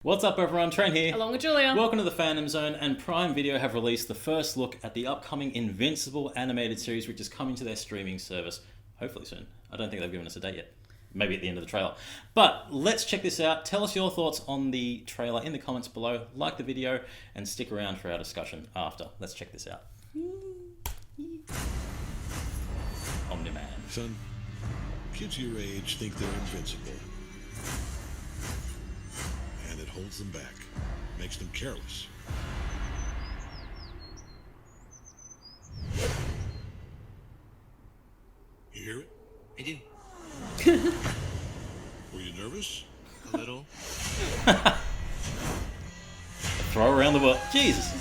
What's up everyone, Trent here. Along with Julia. Welcome to the Fandom Zone, and Prime Video have released the first look at the upcoming Invincible animated series, which is coming to their streaming service, hopefully soon. I don't think they've given us a date yet. Maybe at the end of the trailer. But let's check this out. Tell us your thoughts on the trailer in the comments below. Like the video, and stick around for our discussion after. Let's check this out. Omni-Man. Son, kids your age think they're invincible. And it holds them back, makes them careless. You hear it? I do. Were you nervous? A little. Throw around the world. Jesus.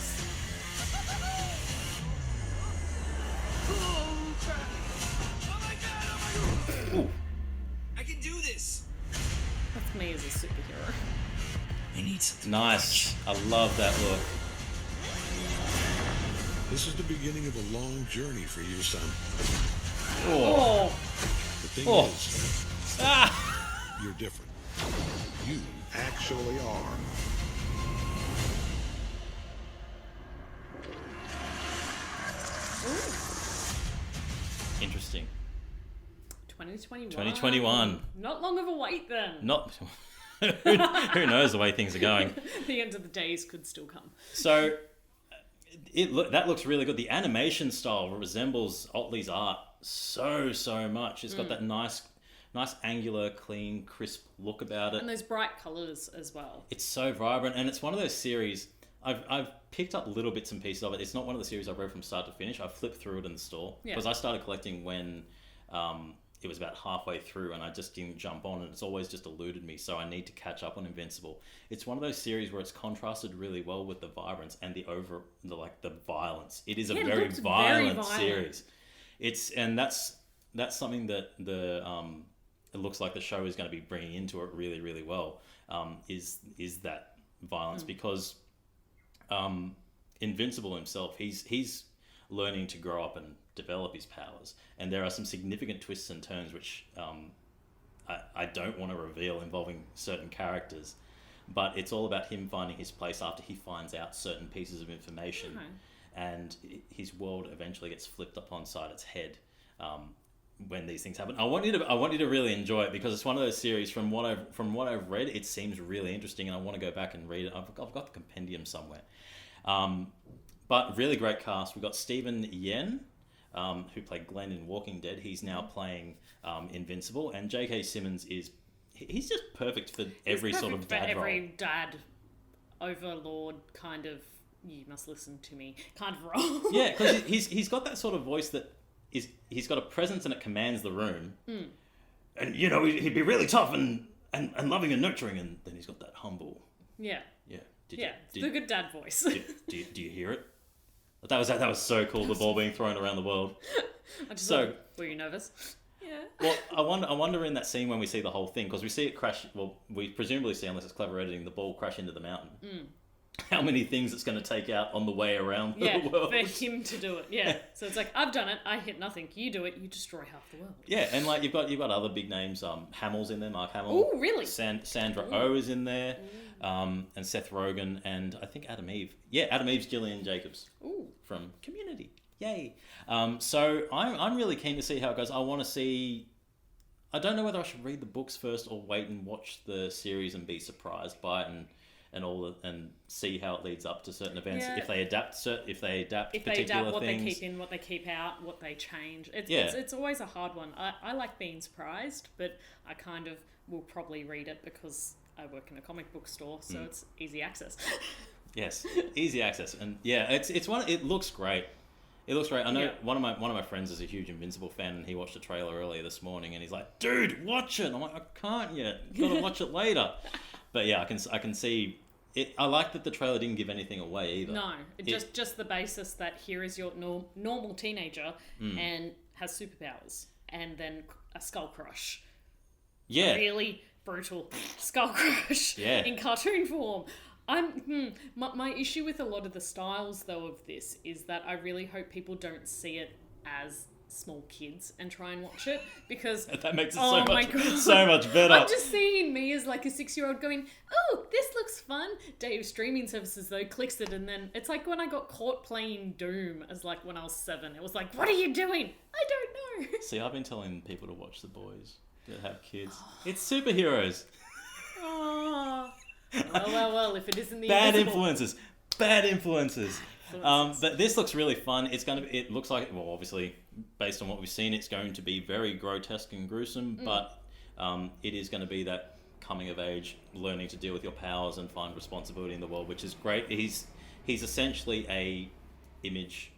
Oh, crap. Oh my god, Ooh. I can do this. That's me as a superhero. I need something. Nice. I love that look. This is the beginning of a long journey for you, son. Oh. The thing Oh. is, Ah. you're different. You actually are. Interesting. 2021. 2021. Not long of a wait then. Not... Who knows the way things are going. The end of the days could still come. So, that looks really good. The animation style resembles Ottley's art so much. It's got that nice angular, clean, crisp look about it. And those bright colours as well. It's so vibrant, and it's one of those series. I've picked up little bits and pieces of it. It's not one of the series I've read from start to finish. I flipped through it in the store because I started collecting when it was about halfway through, and I just didn't jump on, and it's always just eluded me. So I need to catch up on Invincible. It's one of those series where it's contrasted really well with the vibrance and the violence. It is a very looks violent very series. That's something that it looks like the show is going to be bringing into it really well. Is that violence because Invincible himself, he's learning to grow up and develop his powers, and there are some significant twists and turns which I don't want to reveal involving certain characters, but it's all about him finding his place after he finds out certain pieces of information, and his world eventually gets flipped upon side its head when these things happen. I want you to really enjoy it because it's one of those series. From what I've read, it seems really interesting, and I want to go back and read it. I've got the compendium somewhere. But really great cast. We've got Steven Yeun, who played Glenn in Walking Dead. He's now playing Invincible, and J.K. Simmons he's just perfect for every sort of dad role. Every dad overlord kind of, you must listen to me kind of role. Yeah, because he's got that sort of voice that he's got a presence and it commands the room. And he'd be really tough and loving and nurturing, and then he's got that humble. Yeah. Yeah. The good dad voice. Do you hear it? That was so cool. The ball being thrown around the world. Were you nervous? Yeah. Well, I wonder in that scene when we see the whole thing, because we see it crash. Well, we presumably see, unless it's clever editing, the ball crash into the mountain. How many things it's going to take out on the way around the world? For him to do it. Yeah. So it's like, I've done it. I hit nothing. You do it. You destroy half the world. Yeah, and like you've got other big names. Hamill's in there. Mark Hamill. Oh, really? Sandra Oh is in there. And Seth Rogan, and I think Adam Eve. Yeah, Adam Eve's Gillain Jacobs. From Community. Yay. So I'm really keen to see how it goes. I want to see. I don't know whether I should read the books first or wait and watch the series and be surprised by it and see how it leads up to certain events. Yeah. If they adapt what things. they keep in, what they keep out, what they change. It's always a hard one. I like being surprised, but I kind of will probably read it because I work in a comic book store, so it's easy access. Yes, easy access, and yeah, it looks great. It looks great. I know one of my friends is a huge Invincible fan, and he watched the trailer earlier this morning, and he's like, "Dude, watch it." I'm like, "I can't yet. Gotta watch it later." But yeah, I can see it. I like that the trailer didn't give anything away either. No, just the basis that here is your normal teenager and has superpowers, and then a skull crush. Yeah, Really brutal skull crush in cartoon form. My issue with a lot of the styles though of this is that I really hope people don't see it as small kids and try and watch it because That makes it oh my God. so much better. I'm just seeing me as like a 6-year-old going, oh, this looks fun. Dave streaming services though clicks it, and then it's like when I got caught playing Doom as like when I was 7. It was like, what are you doing? I don't know. See, I've been telling people to watch The Boys that have kids. It's superheroes. Oh. Well, if it isn't the Bad Invincible. influences. Bad influences. But this looks really fun. It looks like, well, obviously, based on what we've seen, it's going to be very grotesque and gruesome, but it is going to be that coming of age, learning to deal with your powers and find responsibility in the world, which is great. He's essentially a image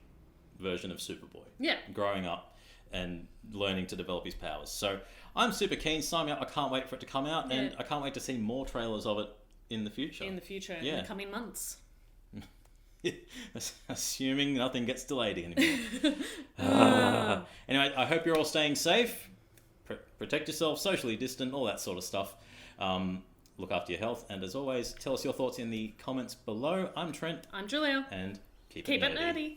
version of Superboy. Yeah. Growing up and learning to develop his powers. So I'm super keen. Sign me up. I can't wait for it to come out, and I can't wait to see more trailers of it in the future. In the coming months. Assuming nothing gets delayed anymore. Anyway, I hope you're all staying safe. Protect yourself, socially distant, all that sort of stuff. Look after your health, and as always, tell us your thoughts in the comments below. I'm Trent. I'm Julia. And keep it nerdy. nerdy.